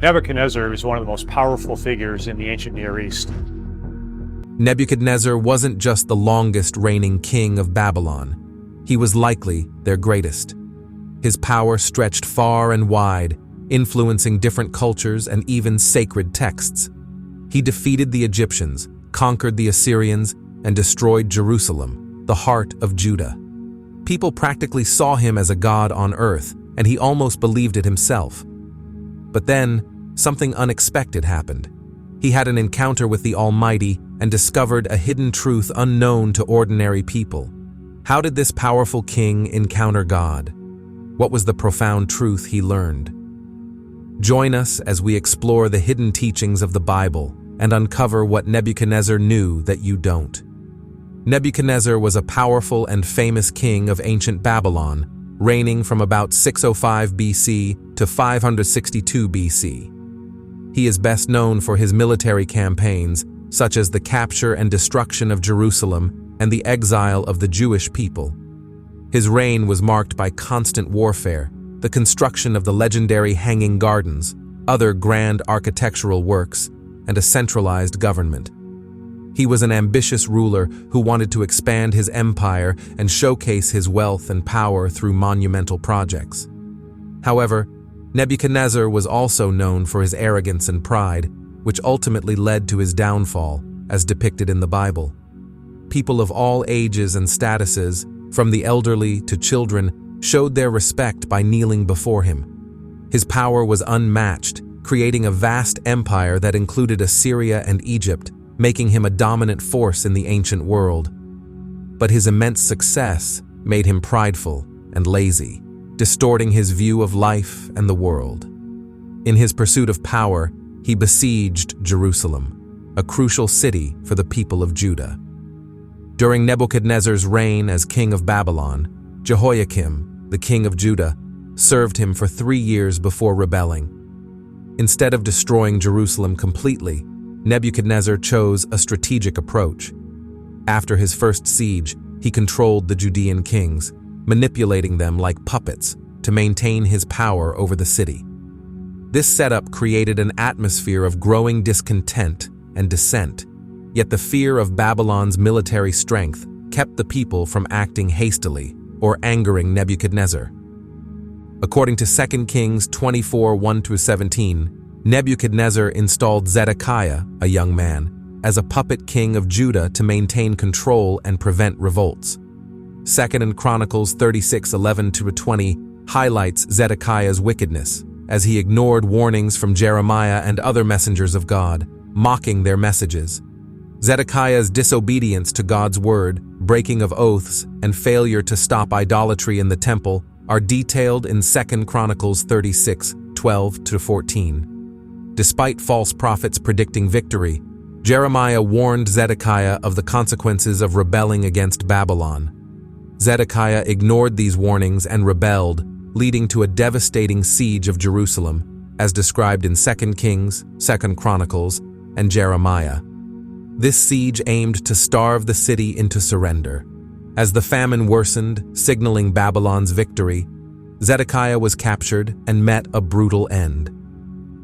Nebuchadnezzar is one of the most powerful figures in the ancient Near East. Nebuchadnezzar wasn't just the longest reigning king of Babylon. He was likely their greatest. His power stretched far and wide, influencing different cultures and even sacred texts. He defeated the Egyptians, conquered the Assyrians, and destroyed Jerusalem, the heart of Judah. People practically saw him as a god on earth, and he almost believed it himself. But then, something unexpected happened. He had an encounter with the Almighty and discovered a hidden truth unknown to ordinary people. How did this powerful king encounter God? What was the profound truth he learned? Join us as we explore the hidden teachings of the Bible and uncover what Nebuchadnezzar knew that you don't. Nebuchadnezzar was a powerful and famous king of ancient Babylon, reigning from about 605 BC to 562 BC. He is best known for his military campaigns, such as the capture and destruction of Jerusalem and the exile of the Jewish people. His reign was marked by constant warfare, the construction of the legendary Hanging Gardens, other grand architectural works, and a centralized government. He was an ambitious ruler who wanted to expand his empire and showcase his wealth and power through monumental projects. However, Nebuchadnezzar was also known for his arrogance and pride, which ultimately led to his downfall, as depicted in the Bible. People of all ages and statuses, from the elderly to children, showed their respect by kneeling before him. His power was unmatched, creating a vast empire that included Assyria and Egypt, making him a dominant force in the ancient world. But his immense success made him prideful and lazy, distorting his view of life and the world. In his pursuit of power, he besieged Jerusalem, a crucial city for the people of Judah. During Nebuchadnezzar's reign as king of Babylon, Jehoiakim, the king of Judah, served him for 3 years before rebelling. Instead of destroying Jerusalem completely, Nebuchadnezzar chose a strategic approach. After his first siege, he controlled the Judean kings, manipulating them like puppets to maintain his power over the city. This setup created an atmosphere of growing discontent and dissent, yet the fear of Babylon's military strength kept the people from acting hastily or angering Nebuchadnezzar. According to 2 Kings 24, 1-17, Nebuchadnezzar installed Zedekiah, a young man, as a puppet king of Judah to maintain control and prevent revolts. 2 Chronicles 36, 11-20 highlights Zedekiah's wickedness, as he ignored warnings from Jeremiah and other messengers of God, mocking their messages. Zedekiah's disobedience to God's word, breaking of oaths, and failure to stop idolatry in the temple are detailed in 2 Chronicles 36, 12-14. Despite false prophets predicting victory, Jeremiah warned Zedekiah of the consequences of rebelling against Babylon. Zedekiah ignored these warnings and rebelled, leading to a devastating siege of Jerusalem, as described in 2 Kings, 2 Chronicles, and Jeremiah. This siege aimed to starve the city into surrender. As the famine worsened, signaling Babylon's victory, Zedekiah was captured and met a brutal end.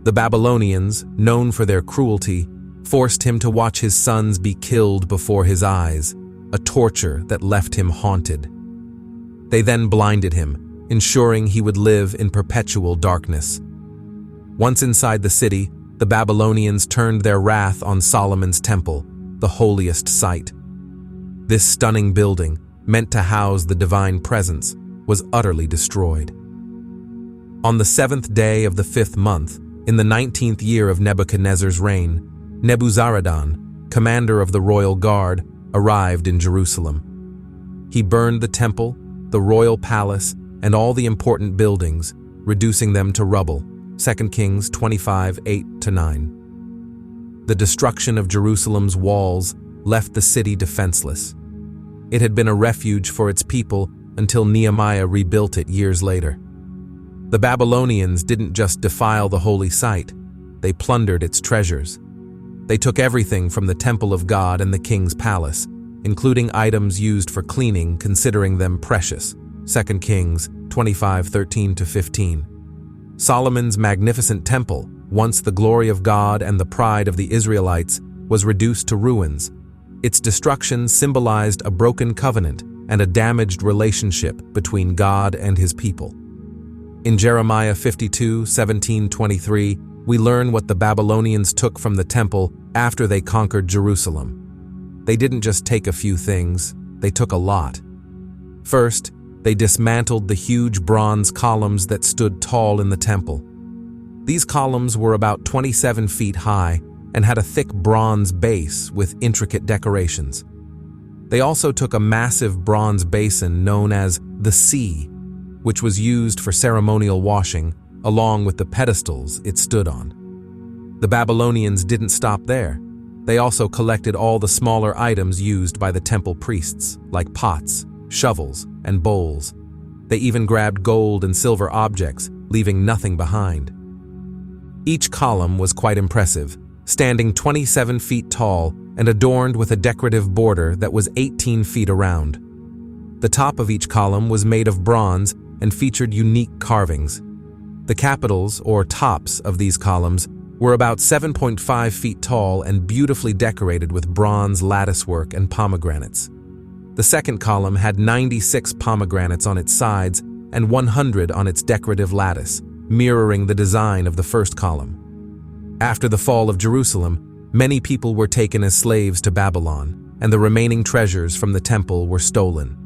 The Babylonians, known for their cruelty, forced him to watch his sons be killed before his eyes, a torture that left him haunted. They then blinded him, ensuring he would live in perpetual darkness. Once inside the city, the Babylonians turned their wrath on Solomon's temple, the holiest site. This stunning building, meant to house the divine presence, was utterly destroyed. On the 7th day of the 5th month, in the 19th year of Nebuchadnezzar's reign, Nebuzaradan, commander of the royal guard, arrived in Jerusalem. He burned the temple, the royal palace, and all the important buildings, reducing them to rubble. 2 Kings 25, 8-9. The destruction of Jerusalem's walls left the city defenseless. It had been a refuge for its people until Nehemiah rebuilt it years later. The Babylonians didn't just defile the holy site, they plundered its treasures. They took everything from the temple of God and the king's palace, including items used for cleaning, considering them precious. 2 Kings 25, 13-15. Solomon's magnificent temple, once the glory of God and the pride of the Israelites, was reduced to ruins. Its destruction symbolized a broken covenant and a damaged relationship between God and his people. In Jeremiah 52:17-23, we learn what the Babylonians took from the temple after they conquered Jerusalem. They didn't just take a few things, they took a lot. First, they dismantled the huge bronze columns that stood tall in the temple. These columns were about 27 feet high and had a thick bronze base with intricate decorations. They also took a massive bronze basin known as the Sea, which was used for ceremonial washing, along with the pedestals it stood on. The Babylonians didn't stop there. They also collected all the smaller items used by the temple priests, like pots, shovels, and bowls. They even grabbed gold and silver objects, leaving nothing behind. Each column was quite impressive, standing 27 feet tall and adorned with a decorative border that was 18 feet around. The top of each column was made of bronze and featured unique carvings. The capitals, or tops, of these columns were about 7.5 feet tall and beautifully decorated with bronze latticework and pomegranates. The second column had 96 pomegranates on its sides and 100 on its decorative lattice, mirroring the design of the first column. After the fall of Jerusalem, many people were taken as slaves to Babylon, and the remaining treasures from the temple were stolen.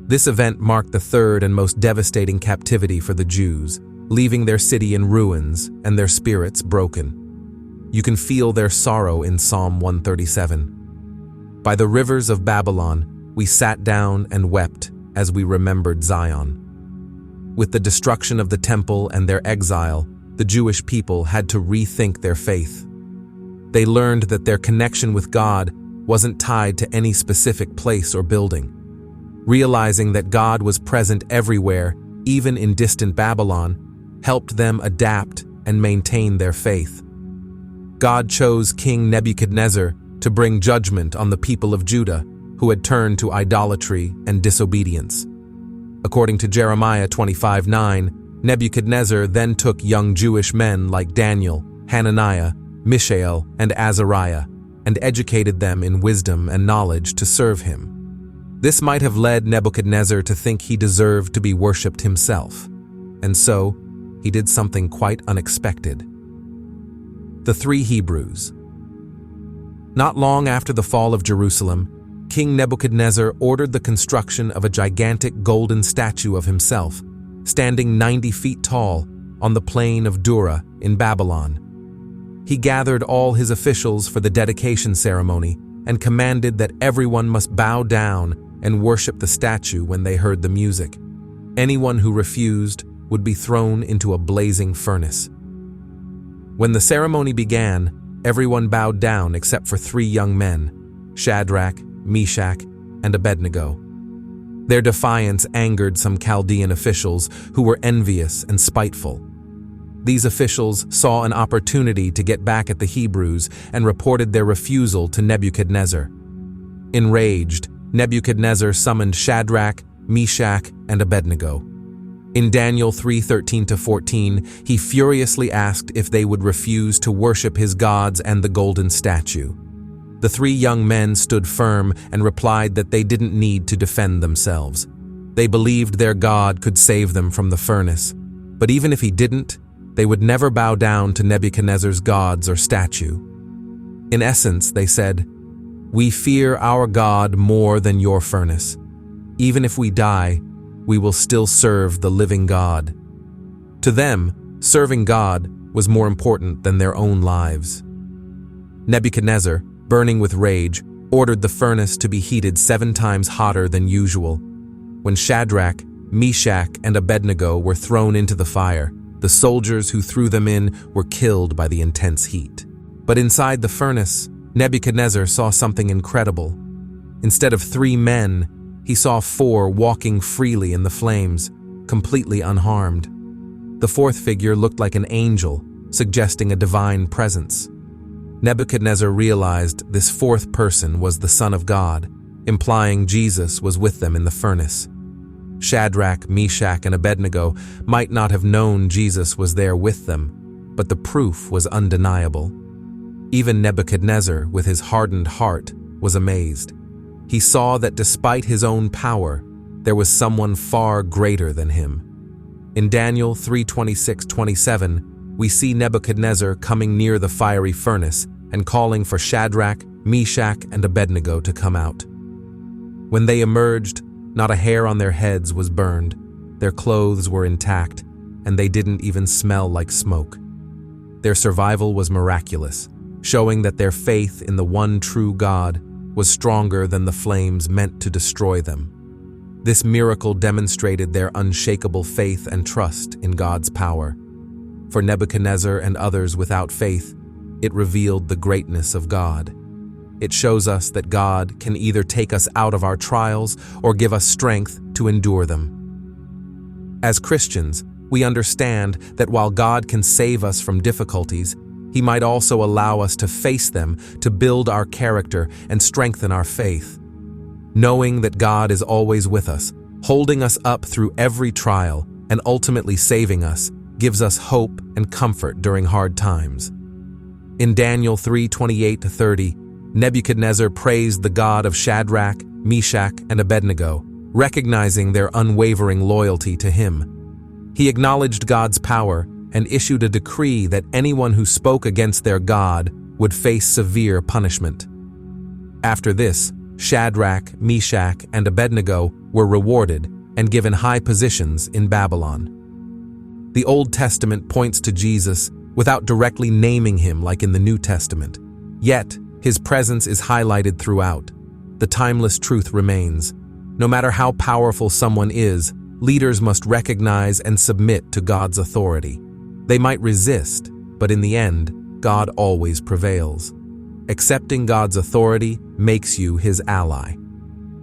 This event marked the third and most devastating captivity for the Jews, leaving their city in ruins and their spirits broken. You can feel their sorrow in Psalm 137. By the rivers of Babylon, we sat down and wept as we remembered Zion. With the destruction of the temple and their exile, the Jewish people had to rethink their faith. They learned that their connection with God wasn't tied to any specific place or building. Realizing that God was present everywhere, even in distant Babylon, helped them adapt and maintain their faith. God chose King Nebuchadnezzar to bring judgment on the people of Judah who had turned to idolatry and disobedience. According to Jeremiah 25:9, Nebuchadnezzar then took young Jewish men like Daniel, Hananiah, Mishael, and Azariah, and educated them in wisdom and knowledge to serve him. This might have led Nebuchadnezzar to think he deserved to be worshipped himself, and so he did something quite unexpected. The three Hebrews. Not long after the fall of Jerusalem, King Nebuchadnezzar ordered the construction of a gigantic golden statue of himself, standing 90 feet tall, on the plain of Dura in Babylon. He gathered all his officials for the dedication ceremony and commanded that everyone must bow down and worship the statue when they heard the music. Anyone who refused would be thrown into a blazing furnace. When the ceremony began, everyone bowed down except for three young men, Shadrach, Meshach, and Abednego. Their defiance angered some Chaldean officials who were envious and spiteful. These officials saw an opportunity to get back at the Hebrews and reported their refusal to Nebuchadnezzar. Enraged, Nebuchadnezzar summoned Shadrach, Meshach, and Abednego. In Daniel 3:13-14, he furiously asked if they would refuse to worship his gods and the golden statue. The three young men stood firm and replied that they didn't need to defend themselves. They believed their God could save them from the furnace, but even if he didn't, they would never bow down to Nebuchadnezzar's gods or statue. In essence, they said, "We fear our God more than your furnace. Even if we die, we will still serve the living God." To them, serving God was more important than their own lives. Nebuchadnezzar, burning with rage, ordered the furnace to be heated 7 times hotter than usual. When Shadrach, Meshach, and Abednego were thrown into the fire, the soldiers who threw them in were killed by the intense heat. But inside the furnace, Nebuchadnezzar saw something incredible. Instead of 3 men, he saw 4 walking freely in the flames, completely unharmed. The 4th figure looked like an angel, suggesting a divine presence. Nebuchadnezzar realized this 4th person was the Son of God, implying Jesus was with them in the furnace. Shadrach, Meshach, and Abednego might not have known Jesus was there with them, but the proof was undeniable. Even Nebuchadnezzar, with his hardened heart, was amazed. He saw that despite his own power, there was someone far greater than him. In Daniel 3:26-27, we see Nebuchadnezzar coming near the fiery furnace and calling for Shadrach, Meshach, and Abednego to come out. When they emerged, not a hair on their heads was burned, their clothes were intact, and they didn't even smell like smoke. Their survival was miraculous, showing that their faith in the one true God was stronger than the flames meant to destroy them. This miracle demonstrated their unshakable faith and trust in God's power. For Nebuchadnezzar and others without faith, it revealed the greatness of God. It shows us that God can either take us out of our trials or give us strength to endure them. As Christians, we understand that while God can save us from difficulties, He might also allow us to face them to build our character and strengthen our faith. Knowing that God is always with us, holding us up through every trial, and ultimately saving us, gives us hope and comfort during hard times. In Daniel 3:28-30, Nebuchadnezzar praised the God of Shadrach, Meshach, and Abednego, recognizing their unwavering loyalty to him. He acknowledged God's power and issued a decree that anyone who spoke against their God would face severe punishment. After this, Shadrach, Meshach, and Abednego were rewarded and given high positions in Babylon. The Old Testament points to Jesus without directly naming him like in the New Testament. Yet, his presence is highlighted throughout. The timeless truth remains. No matter how powerful someone is, leaders must recognize and submit to God's authority. They might resist, but in the end, God always prevails. Accepting God's authority makes you His ally.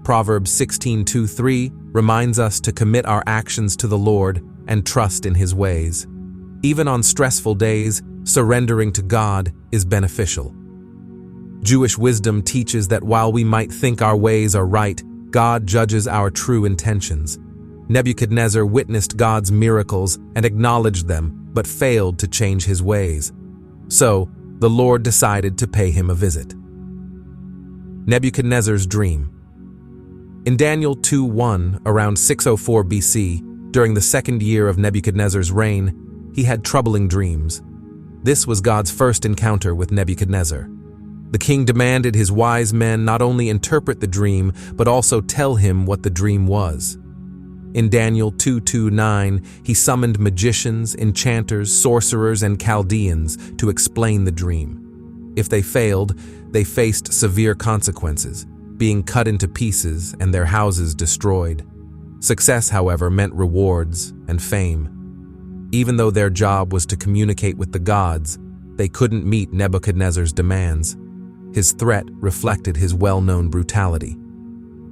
Proverbs 16:2-3 reminds us to commit our actions to the Lord and trust in His ways. Even on stressful days, surrendering to God is beneficial. Jewish wisdom teaches that while we might think our ways are right, God judges our true intentions. Nebuchadnezzar witnessed God's miracles and acknowledged them, but failed to change his ways. So, the Lord decided to pay him a visit. Nebuchadnezzar's dream. In Daniel 2:1, around 604 BC, during the second year of Nebuchadnezzar's reign, he had troubling dreams. This was God's first encounter with Nebuchadnezzar. The king demanded his wise men not only interpret the dream, but also tell him what the dream was. In Daniel 2:9, he summoned magicians, enchanters, sorcerers, and Chaldeans to explain the dream. If they failed, they faced severe consequences, being cut into pieces and their houses destroyed. Success, however, meant rewards and fame. Even though their job was to communicate with the gods, they couldn't meet Nebuchadnezzar's demands. His threat reflected his well-known brutality.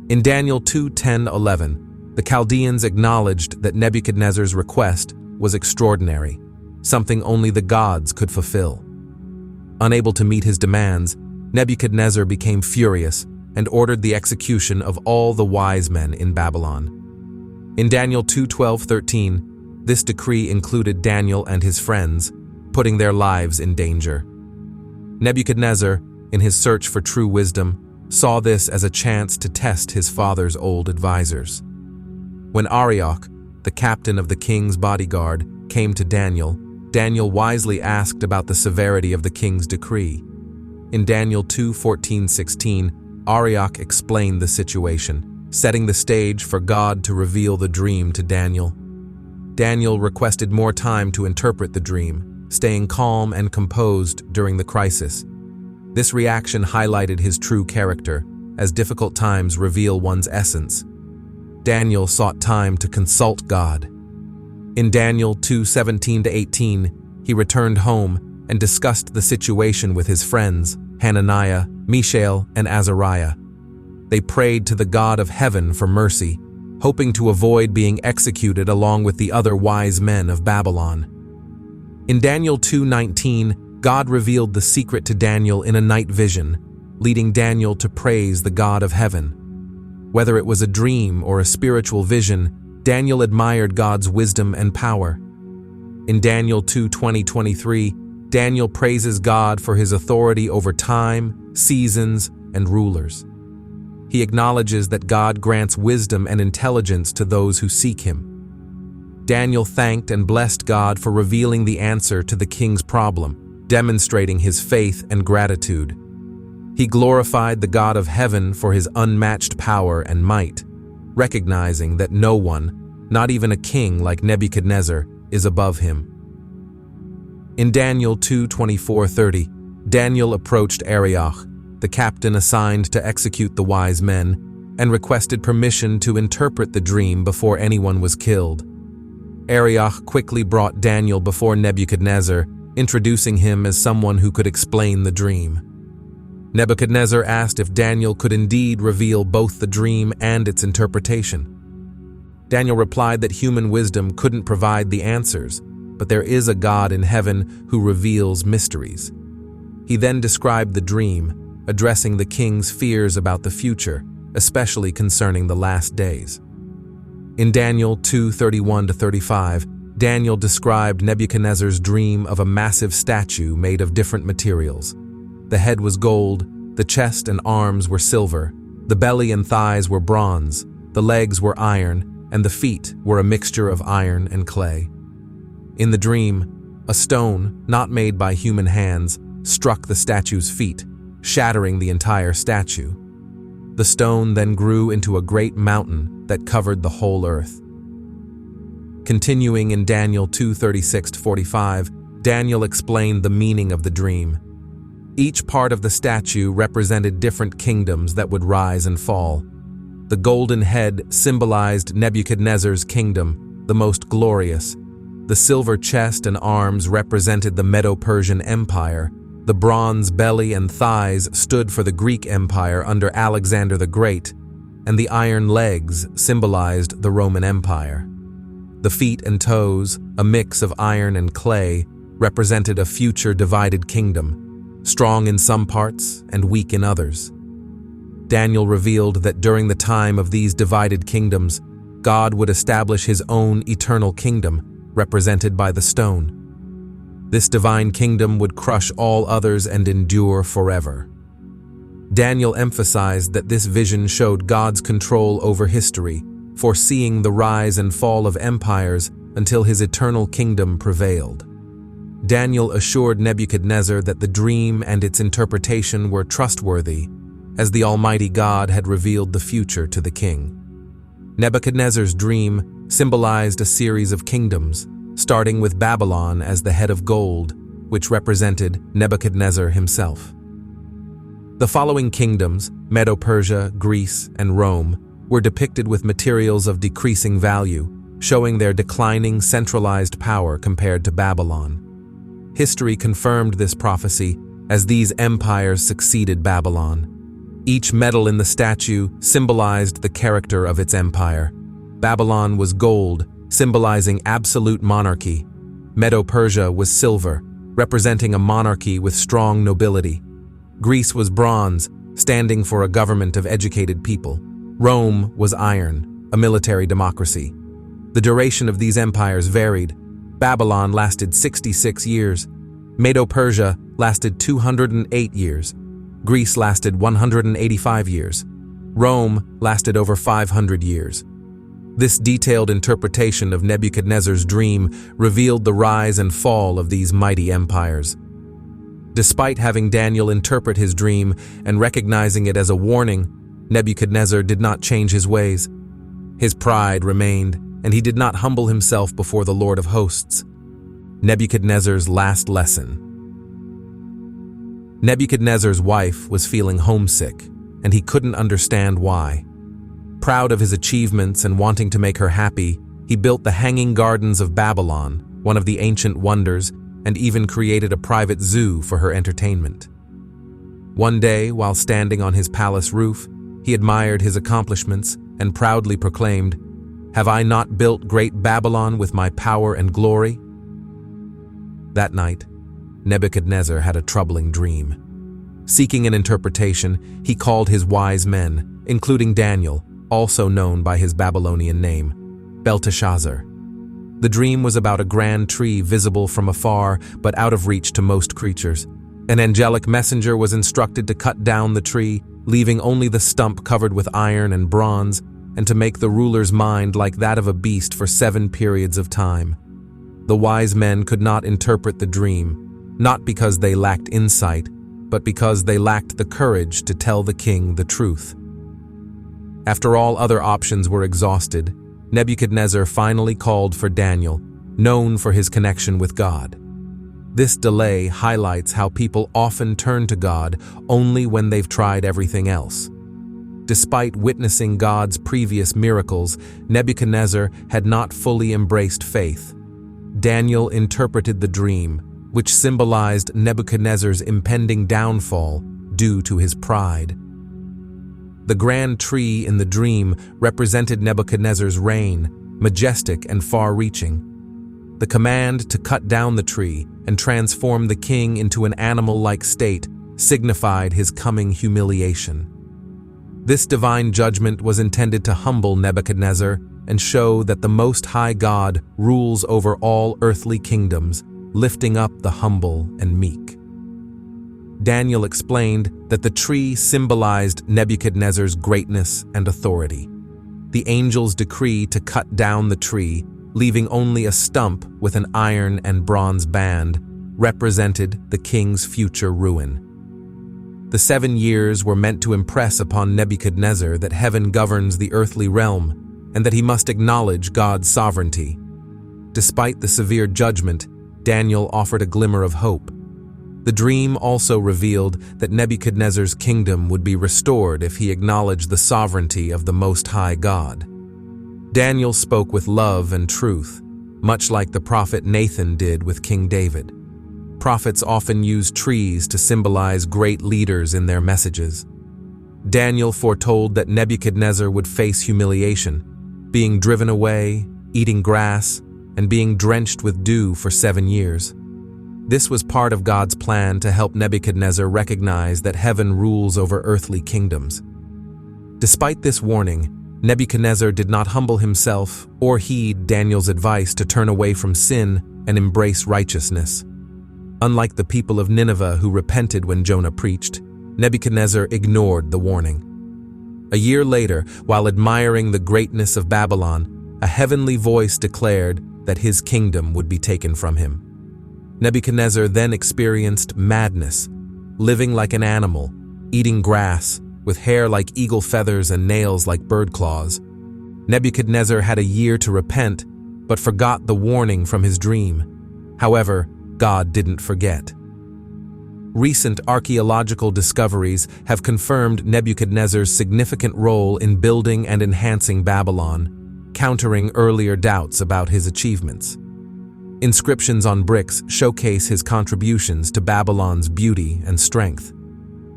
In Daniel 2:10-11, the Chaldeans acknowledged that Nebuchadnezzar's request was extraordinary, something only the gods could fulfill. Unable to meet his demands, Nebuchadnezzar became furious and ordered the execution of all the wise men in Babylon. In Daniel 2:12-13, this decree included Daniel and his friends, putting their lives in danger. Nebuchadnezzar, in his search for true wisdom, saw this as a chance to test his father's old advisors. When Arioch, the captain of the king's bodyguard, came to Daniel, Daniel wisely asked about the severity of the king's decree. In Daniel 2:14-16, Arioch explained the situation, setting the stage for God to reveal the dream to Daniel. Daniel requested more time to interpret the dream, staying calm and composed during the crisis. This reaction highlighted his true character, as difficult times reveal one's essence. Daniel sought time to consult God. In Daniel 2:17-18, he returned home and discussed the situation with his friends, Hananiah, Mishael, and Azariah. They prayed to the God of heaven for mercy, hoping to avoid being executed along with the other wise men of Babylon. In Daniel 2:19, God revealed the secret to Daniel in a night vision, leading Daniel to praise the God of heaven. Whether it was a dream or a spiritual vision, Daniel admired God's wisdom and power. In Daniel 2:20-23, Daniel praises God for his authority over time, seasons, and rulers. He acknowledges that God grants wisdom and intelligence to those who seek him. Daniel thanked and blessed God for revealing the answer to the king's problem, demonstrating his faith and gratitude. He glorified the God of heaven for his unmatched power and might, recognizing that no one, not even a king like Nebuchadnezzar, is above him. In Daniel 2:24-30, Daniel approached Arioch, the captain assigned to execute the wise men, and requested permission to interpret the dream before anyone was killed. Arioch quickly brought Daniel before Nebuchadnezzar, introducing him as someone who could explain the dream. Nebuchadnezzar asked if Daniel could indeed reveal both the dream and its interpretation. Daniel replied that human wisdom couldn't provide the answers, but there is a God in heaven who reveals mysteries. He then described the dream, addressing the king's fears about the future, especially concerning the last days. In Daniel 2:31-35, Daniel described Nebuchadnezzar's dream of a massive statue made of different materials. The head was gold, the chest and arms were silver, the belly and thighs were bronze, the legs were iron, and the feet were a mixture of iron and clay. In the dream, a stone, not made by human hands, struck the statue's feet, shattering the entire statue. The stone then grew into a great mountain that covered the whole earth. Continuing in Daniel 2:36-45, Daniel explained the meaning of the dream. Each part of the statue represented different kingdoms that would rise and fall. The golden head symbolized Nebuchadnezzar's kingdom, the most glorious. The silver chest and arms represented the Medo-Persian Empire. The bronze belly and thighs stood for the Greek Empire under Alexander the Great, and the iron legs symbolized the Roman Empire. The feet and toes, a mix of iron and clay, represented a future divided kingdom, strong in some parts and weak in others. Daniel revealed that during the time of these divided kingdoms, God would establish his own eternal kingdom, represented by the stone. This divine kingdom would crush all others and endure forever. Daniel emphasized that this vision showed God's control over history, foreseeing the rise and fall of empires until his eternal kingdom prevailed. Daniel assured Nebuchadnezzar that the dream and its interpretation were trustworthy, as the Almighty God had revealed the future to the king. Nebuchadnezzar's dream symbolized a series of kingdoms, starting with Babylon as the head of gold, which represented Nebuchadnezzar himself. The following kingdoms, Medo-Persia, Greece, and Rome, were depicted with materials of decreasing value, showing their declining centralized power compared to Babylon. History confirmed this prophecy as these empires succeeded Babylon. Each metal in the statue symbolized the character of its empire. Babylon was gold, symbolizing absolute monarchy. Medo-Persia was silver, representing a monarchy with strong nobility. Greece was bronze, standing for a government of educated people. Rome was iron, a military democracy. The duration of these empires varied. Babylon lasted 66 years. Medo-Persia lasted 208 years. Greece lasted 185 years. Rome lasted over 500 years. This detailed interpretation of Nebuchadnezzar's dream revealed the rise and fall of these mighty empires. Despite having Daniel interpret his dream and recognizing it as a warning, Nebuchadnezzar did not change his ways. His pride remained, and he did not humble himself before the Lord of hosts. Nebuchadnezzar's last lesson. Nebuchadnezzar's wife was feeling homesick, and he couldn't understand why. Proud of his achievements and wanting to make her happy, he built the Hanging Gardens of Babylon, one of the ancient wonders, and even created a private zoo for her entertainment. One day, while standing on his palace roof, he admired his accomplishments and proudly proclaimed, "Have I not built great Babylon with my power and glory?" That night, Nebuchadnezzar had a troubling dream. Seeking an interpretation, he called his wise men, including Daniel, also known by his Babylonian name, Belteshazzar. The dream was about a grand tree visible from afar but out of reach to most creatures. An angelic messenger was instructed to cut down the tree, leaving only the stump covered with iron and bronze, and to make the ruler's mind like that of a beast for 7 periods of time. The wise men could not interpret the dream, not because they lacked insight, but because they lacked the courage to tell the king the truth. After all other options were exhausted, Nebuchadnezzar finally called for Daniel, known for his connection with God. This delay highlights how people often turn to God only when they've tried everything else. Despite witnessing God's previous miracles, Nebuchadnezzar had not fully embraced faith. Daniel interpreted the dream, which symbolized Nebuchadnezzar's impending downfall due to his pride. The grand tree in the dream represented Nebuchadnezzar's reign, majestic and far-reaching. The command to cut down the tree and transform the king into an animal-like state signified his coming humiliation. This divine judgment was intended to humble Nebuchadnezzar and show that the Most High God rules over all earthly kingdoms, lifting up the humble and meek. Daniel explained that the tree symbolized Nebuchadnezzar's greatness and authority. The angel's decree to cut down the tree, leaving only a stump with an iron and bronze band, represented the king's future ruin. The 7 years were meant to impress upon Nebuchadnezzar that heaven governs the earthly realm and that he must acknowledge God's sovereignty. Despite the severe judgment, Daniel offered a glimmer of hope. The dream also revealed that Nebuchadnezzar's kingdom would be restored if he acknowledged the sovereignty of the Most High God. Daniel spoke with love and truth, much like the prophet Nathan did with King David. Prophets often use trees to symbolize great leaders in their messages. Daniel foretold that Nebuchadnezzar would face humiliation, being driven away, eating grass, and being drenched with dew for 7 years. This was part of God's plan to help Nebuchadnezzar recognize that heaven rules over earthly kingdoms. Despite this warning, Nebuchadnezzar did not humble himself or heed Daniel's advice to turn away from sin and embrace righteousness. Unlike the people of Nineveh who repented when Jonah preached, Nebuchadnezzar ignored the warning. A year later, while admiring the greatness of Babylon, a heavenly voice declared that his kingdom would be taken from him. Nebuchadnezzar then experienced madness, living like an animal, eating grass, with hair like eagle feathers and nails like bird claws. Nebuchadnezzar had a year to repent, but forgot the warning from his dream. However, God didn't forget. Recent archaeological discoveries have confirmed Nebuchadnezzar's significant role in building and enhancing Babylon, countering earlier doubts about his achievements. Inscriptions on bricks showcase his contributions to Babylon's beauty and strength.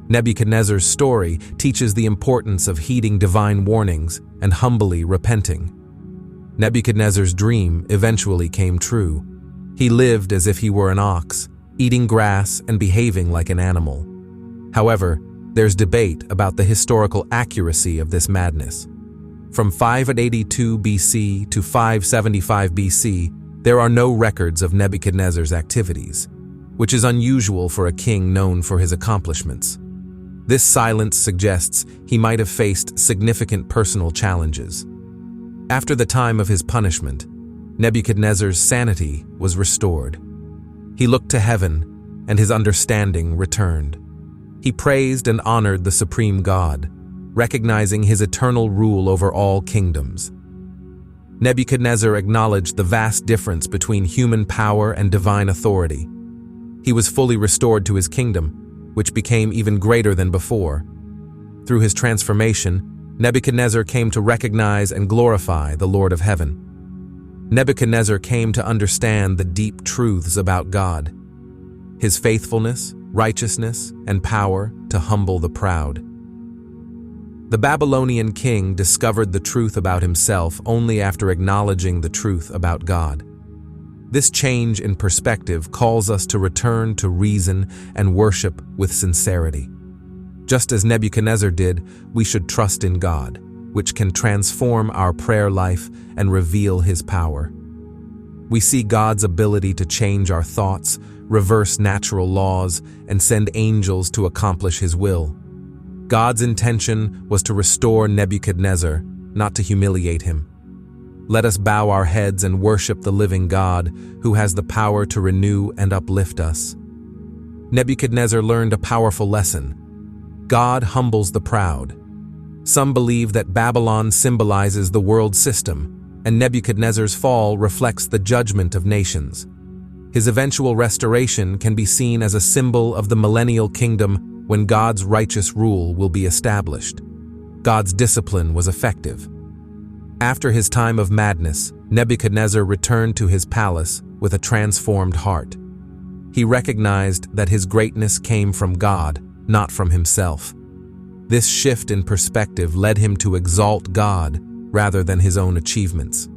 Nebuchadnezzar's story teaches the importance of heeding divine warnings and humbly repenting. Nebuchadnezzar's dream eventually came true. He lived as if he were an ox, eating grass and behaving like an animal. However, there's debate about the historical accuracy of this madness. From 582 BC to 575 BC, there are no records of Nebuchadnezzar's activities, which is unusual for a king known for his accomplishments. This silence suggests he might have faced significant personal challenges. After the time of his punishment, Nebuchadnezzar's sanity was restored. He looked to heaven, and his understanding returned. He praised and honored the supreme God, recognizing his eternal rule over all kingdoms. Nebuchadnezzar acknowledged the vast difference between human power and divine authority. He was fully restored to his kingdom, which became even greater than before. Through his transformation, Nebuchadnezzar came to recognize and glorify the Lord of Heaven. Nebuchadnezzar came to understand the deep truths about God, his faithfulness, righteousness, and power to humble the proud. The Babylonian king discovered the truth about himself only after acknowledging the truth about God. This change in perspective calls us to return to reason and worship with sincerity. Just as Nebuchadnezzar did, we should trust in God, which can transform our prayer life and reveal His power. We see God's ability to change our thoughts, reverse natural laws, and send angels to accomplish His will. God's intention was to restore Nebuchadnezzar, not to humiliate him. Let us bow our heads and worship the living God, who has the power to renew and uplift us. Nebuchadnezzar learned a powerful lesson. God humbles the proud. Some believe that Babylon symbolizes the world system, and Nebuchadnezzar's fall reflects the judgment of nations. His eventual restoration can be seen as a symbol of the millennial kingdom when God's righteous rule will be established. God's discipline was effective. After his time of madness, Nebuchadnezzar returned to his palace with a transformed heart. He recognized that his greatness came from God, not from himself. This shift in perspective led him to exalt God rather than his own achievements.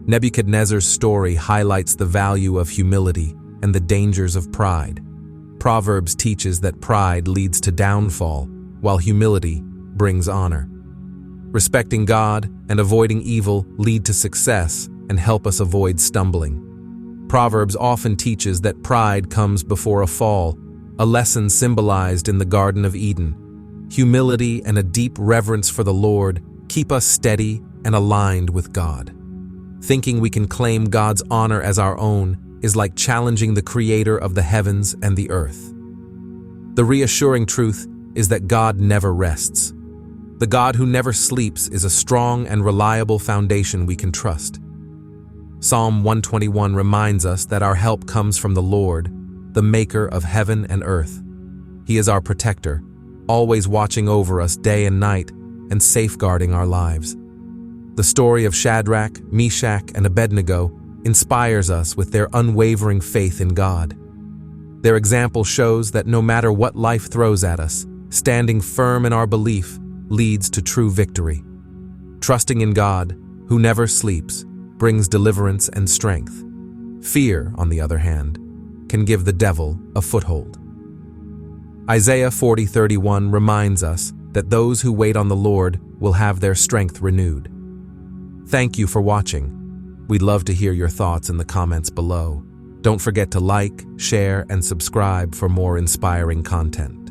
Nebuchadnezzar's story highlights the value of humility and the dangers of pride. Proverbs teaches that pride leads to downfall, while humility brings honor. Respecting God and avoiding evil lead to success and help us avoid stumbling. Proverbs often teaches that pride comes before a fall, a lesson symbolized in the Garden of Eden. Humility and a deep reverence for the Lord keep us steady and aligned with God. Thinking we can claim God's honor as our own is like challenging the Creator of the heavens and the earth. The reassuring truth is that God never rests. The God who never sleeps is a strong and reliable foundation we can trust. Psalm 121 reminds us that our help comes from the Lord, the Maker of heaven and earth. He is our protector, always watching over us day and night and safeguarding our lives. The story of Shadrach, Meshach, and Abednego inspires us with their unwavering faith in God. Their example shows that no matter what life throws at us, standing firm in our belief leads to true victory. Trusting in God, who never sleeps, brings deliverance and strength. Fear, on the other hand, can give the devil a foothold. Isaiah 40:31 reminds us that those who wait on the Lord will have their strength renewed. Thank you for watching. We'd love to hear your thoughts in the comments below. Don't forget to like, share, and subscribe for more inspiring content.